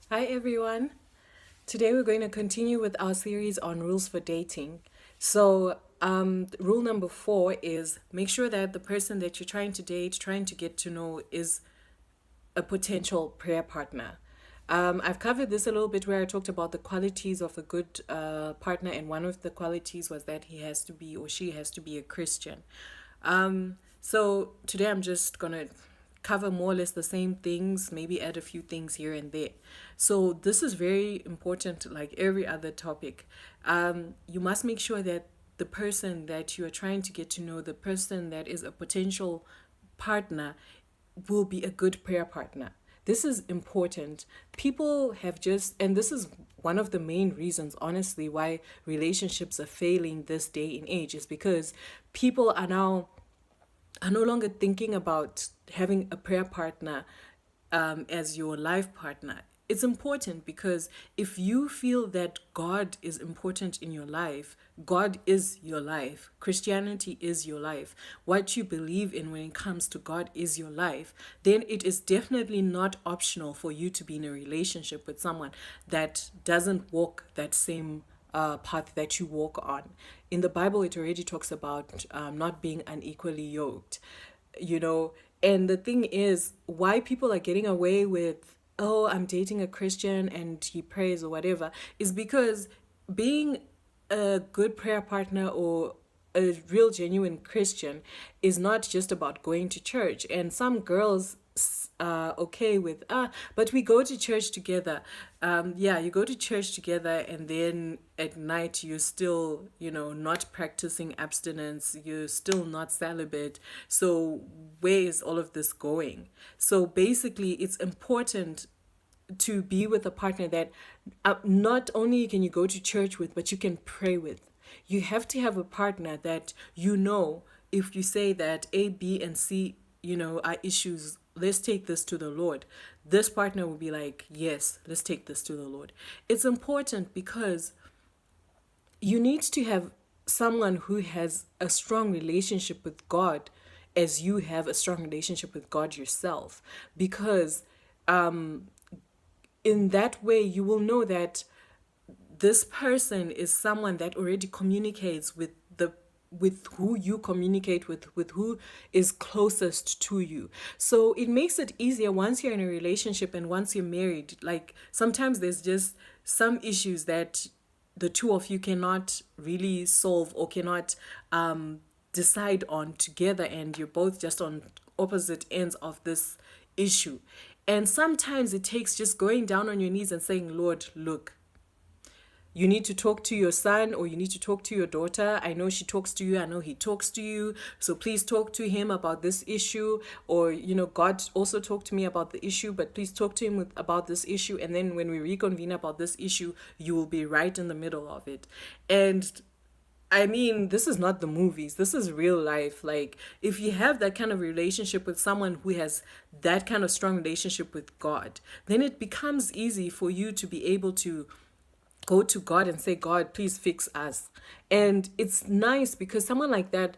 Hi everyone. Today we're going to continue with our series on rules for dating. Rule number 4 is make sure that the person that you're trying to date, trying to get to know, is a potential prayer partner. I've covered this a little bit where I talked about the qualities of a good partner, and one of the qualities was that he has to be or she has to be a Christian. So today I'm just gonna cover more or less the same things, maybe add a few things here and there. So this is very important, like every other topic. You must make sure that the person that you are trying to get to know, the person that is a potential partner, will be a good prayer partner. This is important. People have just, and this is one of the main reasons, honestly, why relationships are failing this day and age, is because people are no longer thinking about having a prayer partner as your life partner. It's important because if you feel that God is important in your life, God is your life, Christianity is your life, what you believe in when it comes to God is your life, then it is definitely not optional for you to be in a relationship with someone that doesn't walk that same path that you walk on. In the Bible, it already talks about not being unequally yoked, you know. And the thing is, why people are getting away with, oh, I'm dating a Christian and he prays or whatever, is because being a good prayer partner or a real genuine Christian is not just about going to church. And some girls okay with but we go to church together. Yeah, you go to church together, and then at night you're still, not practicing abstinence, you're still not celibate. So where is all of this going? So basically it's important to be with a partner that not only can you go to church with, but you can pray with. You have to have a partner that, if you say that A, B, and C, are issues, let's take this to the Lord. This partner will be like, yes, let's take this to the Lord. It's important because you need to have someone who has a strong relationship with God as you have a strong relationship with God yourself. Because in that way, you will know that this person is someone that already communicates with who you communicate with who is closest to you. So it makes it easier once you're in a relationship and once you're married. Like sometimes there's just some issues that the two of you cannot really solve or cannot decide on together, and you're both just on opposite ends of this issue. And sometimes it takes just going down on your knees and saying, Lord, look, you need to talk to your son, or you need to talk to your daughter. I know she talks to you. I know he talks to you. So please talk to him about this issue. Or, God also talked to me about the issue, but please talk to him about this issue. And then when we reconvene about this issue, you will be right in the middle of it. And I mean, this is not the movies. This is real life. Like, if you have that kind of relationship with someone who has that kind of strong relationship with God, then it becomes easy for you to be able to go to God and say, God, please fix us. And it's nice because someone like that,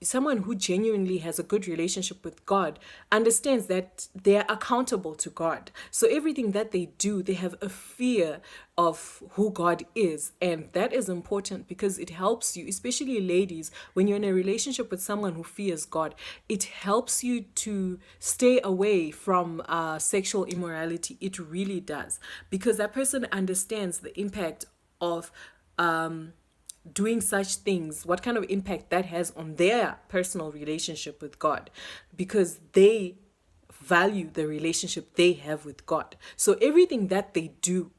someone who genuinely has a good relationship with God, understands that they're accountable to God. So everything that they do, they have a fear of who God is. And that is important because it helps you, especially ladies, when you're in a relationship with someone who fears God, it helps you to stay away from sexual immorality. It really does. Because that person understands the impact of doing such things, what kind of impact that has on their personal relationship with God, because they value the relationship they have with God. So everything that they do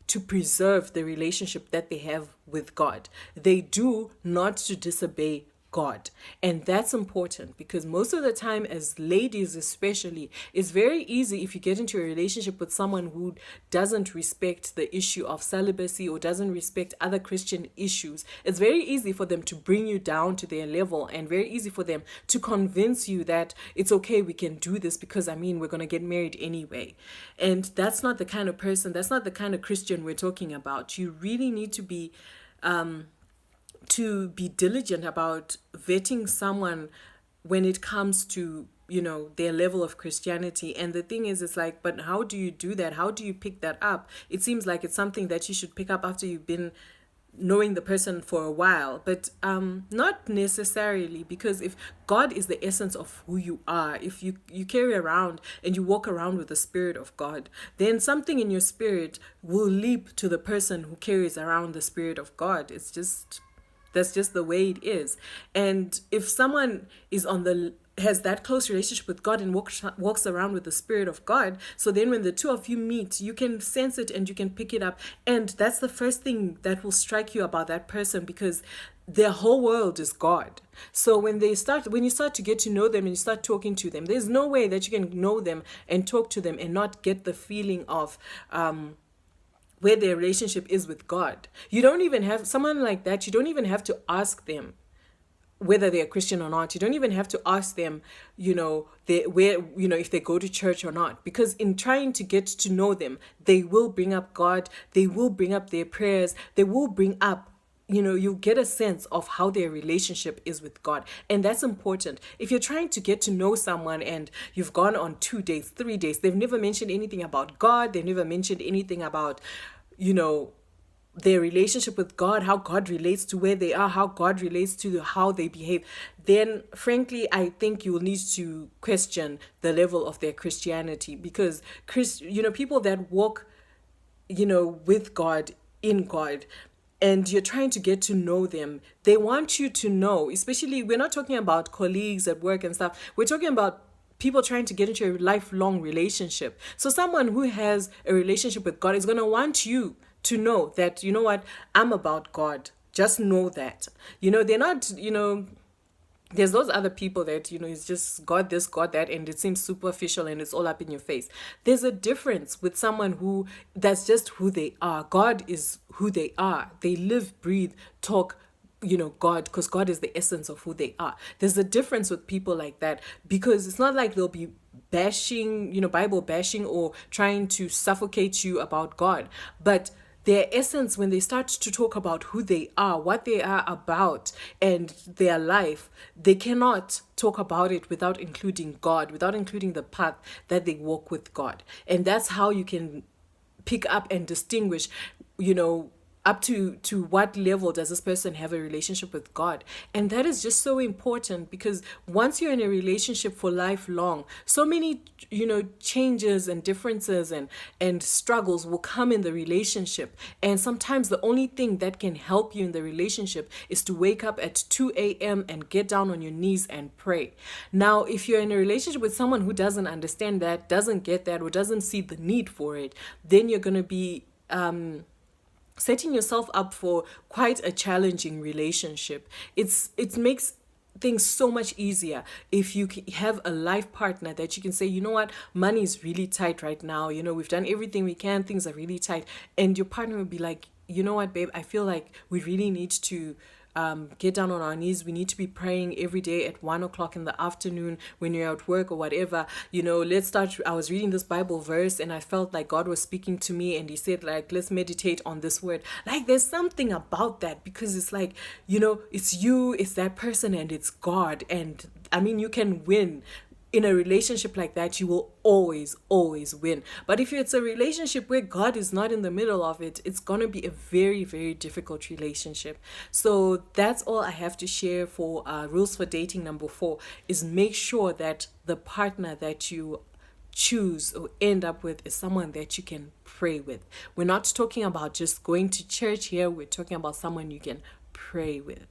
to preserve the relationship that they have with God. They do not to disobey God. And that's important because most of the time, as ladies especially, it's very easy if you get into a relationship with someone who doesn't respect the issue of celibacy or doesn't respect other Christian issues. It's very easy for them to bring you down to their level, and very easy for them to convince you that it's okay, we can do this because, I mean, we're going to get married anyway. And that's not the kind of person, that's not the kind of Christian we're talking about. You really need to be diligent about vetting someone when it comes to their level of Christianity. And the thing is, it's like, but how do you do that? How do you pick that up? It seems like it's something that you should pick up after you've been knowing the person for a while, but not necessarily, because if God is the essence of who you are, if you carry around and you walk around with the Spirit of God, then something in your spirit will leap to the person who carries around the Spirit of God. That's just the way it is. And if someone has that close relationship with God and walks around with the Spirit of God, so then when the two of you meet, you can sense it and you can pick it up. And that's the first thing that will strike you about that person, because their whole world is God. So when you start to get to know them and you start talking to them, there's no way that you can know them and talk to them and not get the feeling of where their relationship is with God. You don't even have someone like that. You don't even have to ask them whether they're Christian or not. You don't even have to ask them, if they go to church or not, because in trying to get to know them, they will bring up God. They will bring up their prayers. They will bring up, you get a sense of how their relationship is with God. And that's important. If you're trying to get to know someone and you've gone on 2 days, 3 days, they've never mentioned anything about God. They've never mentioned anything about, their relationship with God, how God relates to where they are, how God relates to how they behave, then frankly, I think you will need to question the level of their Christianity, because people that walk, with God, in God, and you're trying to get to know them, they want you to know, especially, we're not talking about colleagues at work and stuff. We're talking about people trying to get into a lifelong relationship. So someone who has a relationship with God is going to want you to know that, I'm about God. Just know that. They're not, there's those other people that, it's just God this, God that, and it seems superficial and it's all up in your face. There's a difference with someone that's just who they are. God is who they are. They live, breathe, talk, God, because God is the essence of who they are. There's a difference with people like that, because it's not like they'll be bashing, Bible bashing, or trying to suffocate you about God. But their essence, when they start to talk about who they are, what they are about, and their life, they cannot talk about it without including God, without including the path that they walk with God. And that's how you can pick up and distinguish, up to what level does this person have a relationship with God. And that is just so important, because once you're in a relationship for lifelong, so many changes and differences and struggles will come in the relationship. And sometimes the only thing that can help you in the relationship is to wake up at 2 a.m. and get down on your knees and pray. Now, if you're in a relationship with someone who doesn't understand that, doesn't get that, or doesn't see the need for it, then you're going to be setting yourself up for quite a challenging relationship. It makes things so much easier if you have a life partner that you can say, money is really tight right now. We've done everything we can. Things are really tight. And your partner will be like, babe, I feel like we really need to get down on our knees. We need to be praying every day at 1:00 in the afternoon when you're at work or whatever. Let's start. I was reading this Bible verse and I felt like God was speaking to me, and he said, like, let's meditate on this word. Like, there's something about that, because it's like, it's you, it's that person, and it's God. And I mean, you can win. In a relationship like that, you will always, always win. But if it's a relationship where God is not in the middle of it, it's going to be a very, very difficult relationship. So that's all I have to share for rules for dating number 4, is make sure that the partner that you choose or end up with is someone that you can pray with. We're not talking about just going to church here. We're talking about someone you can pray with.